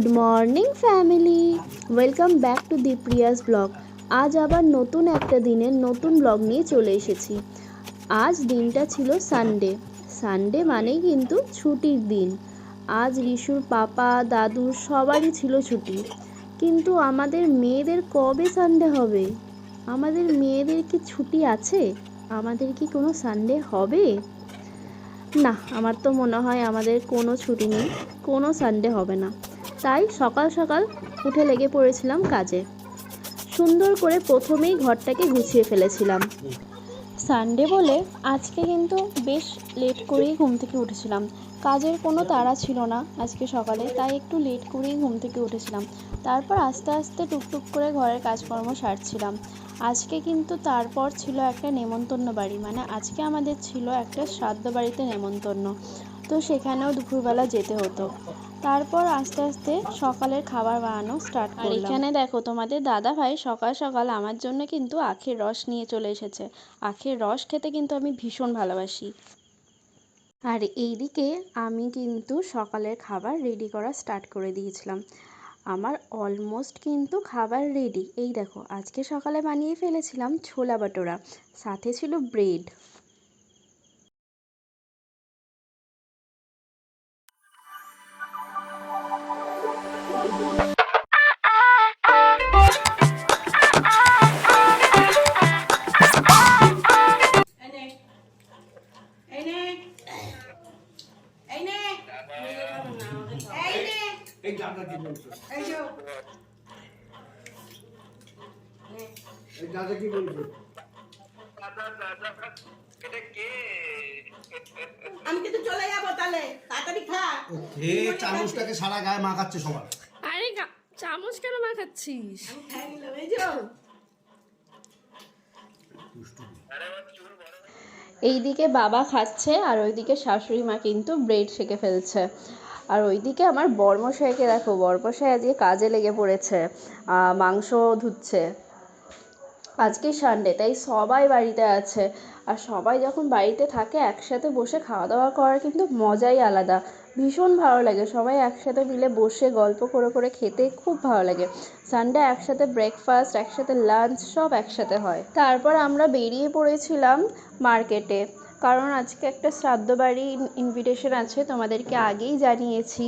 Good morning family, welcome back to Dipriya's blog. আজ আবার নতুন একটা দিনের নতুন ব্লগ নিয়ে চলে এসেছি। আজ দিনটা ছিল সানডে। সানডে মানেই কিন্তু ছুটির দিন। আজ রিশুর পাপা দাদু সবারই ছিল ছুটি, কিন্তু আমাদের মেয়েদের কবে সানডে হবে? আমাদের মেয়েদের কি ছুটি আছে? আমাদের কি কোনো সানডে হবে? না, আমার তো মনে হয় আমাদের কোনো ছুটি নেই, কোনো সানডে হবে না। তাই সকাল সকাল উঠে লেগে পড়েছিলাম কাজে। সুন্দর করে প্রথমেই ঘরটাকে গুছিয়ে ফেলেছিলাম। সানডে বলে আজকে কিন্তু বেশ লেট করেই ঘুম থেকে উঠেছিলাম। কাজের কোনো তাড়া ছিল না আজকে সকালে, তাই একটু লেট করেই ঘুম থেকে উঠেছিলাম। তারপর আস্তে আস্তে টুকটুক করে ঘরের কাজকর্ম সারছিলাম। আজকে কিন্তু তারপর ছিল একটা নেমন্তন্ন বাড়ি, মানে আজকে আমাদের ছিল একটা শ্রাদ্ধ বাড়িতে নেমন্তন্ন। তো সেখানেও দুপুরবেলা যেতে হতো। তারপর আস্তে আস্তে সকালের খাবার বানানো স্টার্ট করলাম। আর এখানে দেখো, তোমাদের দাদা ভাই সকাল সকাল আমার জন্য কিন্তু আখের রস নিয়ে চলে এসেছে। আখের রস খেতে কিন্তু আমি ভীষণ ভালোবাসি। আর এইদিকে আমি কিন্তু সকালের খাবার রেডি করা স্টার্ট করে দিয়েছিলাম। আমার অলমোস্ট কিন্তু খাবার রেডি। এই দেখো, আজকে সকালে বানিয়ে ফেলেছিলাম ছোলা বাটোরা, সাথে ছিল ব্রেড। আমি কিন্তু চলে যাবো, তাহলে তাড়াতাড়ি খা। চামচটাকে সারা গায়ে মাখাচ্ছে সবার। আরে চামচ কেন মাখাচ্ছিস? আমি খাই নিলাম, এই যে এইদিকে বাবা খাচ্ছে আর ওইদিকে শাশুড়ি মা কিন্তু ব্রেড সেঁকে ফেলছে। আর ওইদিকে আমার বর্মশাইকে দেখো, বর্মশাই আজকে কাজে লেগে পড়েছে, মাংস ধুচ্ছে। আজকে সানডে, তাই সবাই বাড়িতে আছে। আর সবাই যখন বাড়িতে থাকে একসাথে বসে খাওয়া দাওয়া করার কিন্তু মজাই আলাদা। ভীষণ ভালো লাগে সবাই একসাথে মিলে বসে গল্প করে করে খেতে, খুব ভালো লাগে। সানডে একসাথে ব্রেকফাস্ট, একসাথে লাঞ্চ সব একসাথে হয়। তারপর আমরা বেরিয়ে পড়েছিলাম মার্কেটে, কারণ আজকে একটা শ্রাদ্ধ বাড়ির ইনভিটেশন আছে, তোমাদেরকে আগেই জানিয়েছি।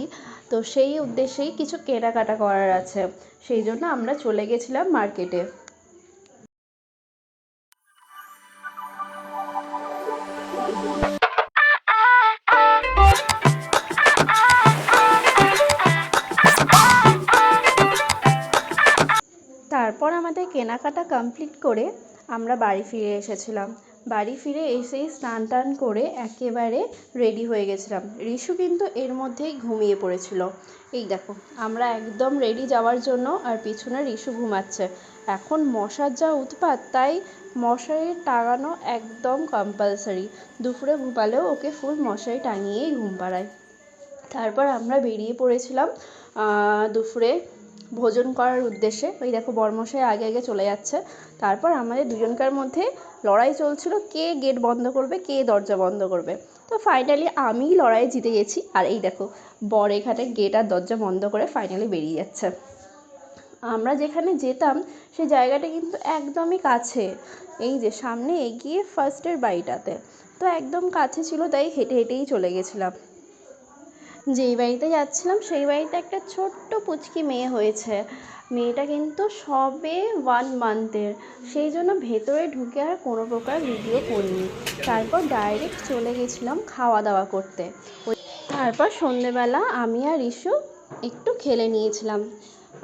তো সেই উদ্দেশ্যেই কিছু কেনাকাটা করার আছে, সেই জন্য আমরা চলে গেছিলাম মার্কেটে। তারপর আমাদের কেনাকাটা কমপ্লিট করে আমরা বাড়ি ফিরে এসেছিলাম। বাড়ি ফিরে এসেই স্নান টান করে একেবারে রেডি হয়ে গেছিলাম। রিশু কিন্তু এর মধ্যেই ঘুমিয়ে পড়েছিল। এই দেখো, আমরা একদম রেডি যাওয়ার জন্য, আর পিছনে রিশু ঘুমাচ্ছে। এখন মশার যা উৎপাত, তাই মশারি টাঙানো একদম কম্পালসারি। দুপুরে ঘুমালেও ওকে ফুল মশারি টাঙিয়েই ঘুম পাড়ায়। তারপর আমরা বেরিয়ে পড়েছিলাম দুপুরে ভোজন করার উদ্দেশ্যে। ওই দেখো, বর্মশাই আগে আগে চলে যাচ্ছে। তারপর আমাদের দুজনকার মধ্যে লড়াই চলছিল, কে গেট বন্ধ করবে, কে দরজা বন্ধ করবে। তো ফাইনালি আমিই লড়াই জিতে গেছি। আর এই দেখো, বর এখানে গেট আর দরজা বন্ধ করে ফাইনালি বেরিয়ে যাচ্ছে। আমরা যেখানে যেতাম সেই জায়গাটা কিন্তু একদমই কাছে, এই যে সামনে এগিয়ে ফার্স্টের বাড়িটাতে, তো একদম কাছে ছিল, তাই হেঁটে হেঁটেই চলে গেছিলাম। যেই বাড়িতে যাচ্ছিলাম সেই বাড়িতে একটা ছোট্ট পুচকি মেয়ে হয়েছে। মেয়েটা কিন্তু সবে 1 মান্থের, সেই জন্য ভেতরে ঢুকে আর কোনো প্রকার ভিডিও করিনি। তারপর ডাইরেক্ট চলে গেছিলাম খাওয়া দাওয়া করতে। তারপর সন্ধেবেলা আমি আর রিশু একটু খেলে নিয়েছিলাম।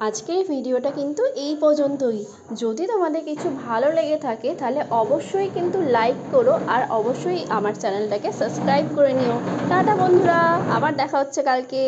আজকের ভিডিওটা কিন্তু এই পর্যন্তই। যদি তোমাদের কিছু ভালো লেগে থাকে তাহলে অবশ্যই কিন্তু লাইক করো, আর অবশ্যই আমার চ্যানেলটাকে সাবস্ক্রাইব করে নিও। টাটা বন্ধুরা, আবার দেখা হচ্ছে কালকে।